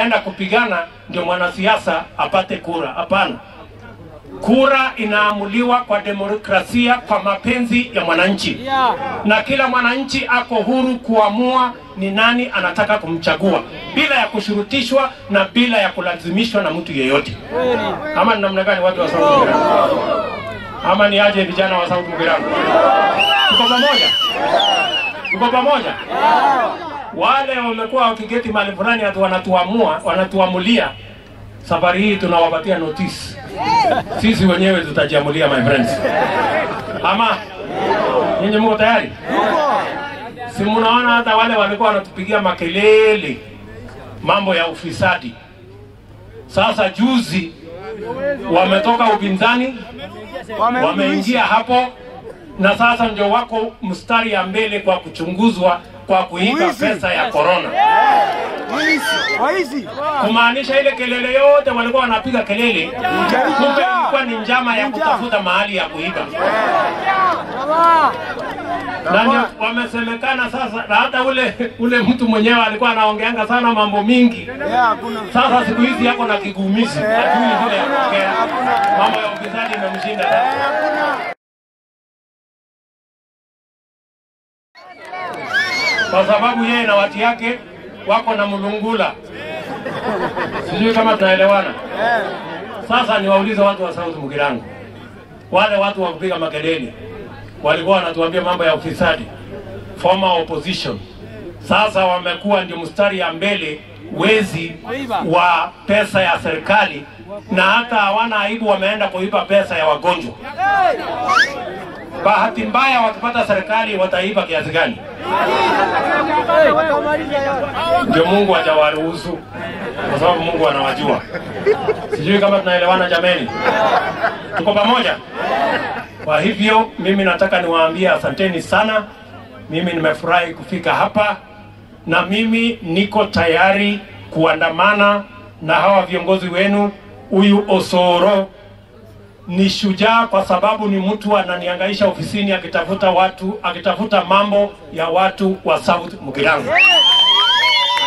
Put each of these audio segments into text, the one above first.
anaenda kupigana ndio mwanasiasa apate kura. Hapana. Kura inaamuliwa kwa demokrasia, kwa mapenzi ya mwananchi. Na kila mwananchi ako huru kuamua ni nani anataka kumchagua bila ya kushurutishwa na bila ya kulazimishwa na mtu yeyote. Ama ni namna gani watu wa South Mugirango? Ama ni aje vijana wa South Mugirango? Tuko pamoja? Tuko pamoja? Wale wamekuwa wakigeti mahali fulani atu wanatuamulia, safari hii tunawapatia notice. Sisi wenyewe tutajiamulia, my friends. Ama nyinyi mko tayari? Si mnaona hata wale walikuwa wanatupigia makelele mambo ya ufisadi. Sasa juzi wametoka upinzani, wameingia hapo, na sasa ndio wako mstari ya mbele kwa kuchunguzwa kwa kuiba pesa ya corona. Kumaanisha ile kelele yote walikuwa wanapiga kelele, kumbe ilikuwa ni njama ya kutafuta mahali ya kuiba. Na wamesemekana sasa, na hata ule mtu mwenyewe alikuwa anaongeanga sana mambo mingi. Sasa siku hizi yako na kigumizi, hajui vile ya kuongea. Mambo ya ufisadi imemshinda. Kwa sababu yeye na watu yake wako na mlungula. Sijui kama tunaelewana. Sasa niwaulize watu wa South Mugirango. Wale watu wa kupiga makelele walikuwa wanatuambia mambo ya ufisadi, former opposition. Sasa wamekuwa ndio mstari ya mbele wezi wa pesa ya serikali, na hata hawana aibu, wameenda kuiba pesa ya wagonjwa. Bahati mbaya wakipata serikali wataiba kiasi gani? Ndio Mungu hajawaruhusu, kwa sababu Mungu anawajua. Sijui kama tunaelewana jameni. Tuko pamoja? Kwa hivyo mimi nataka niwaambie asanteni sana. Mimi nimefurahi kufika hapa, na mimi niko tayari kuandamana na hawa viongozi wenu. Huyu Osoro ni shujaa kwa sababu ni mtu ananihangaisha ofisini akitafuta watu, akitafuta mambo ya watu wa South Mugirango.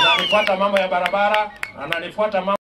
Ananifuata mambo ya barabara, ananifuata mambo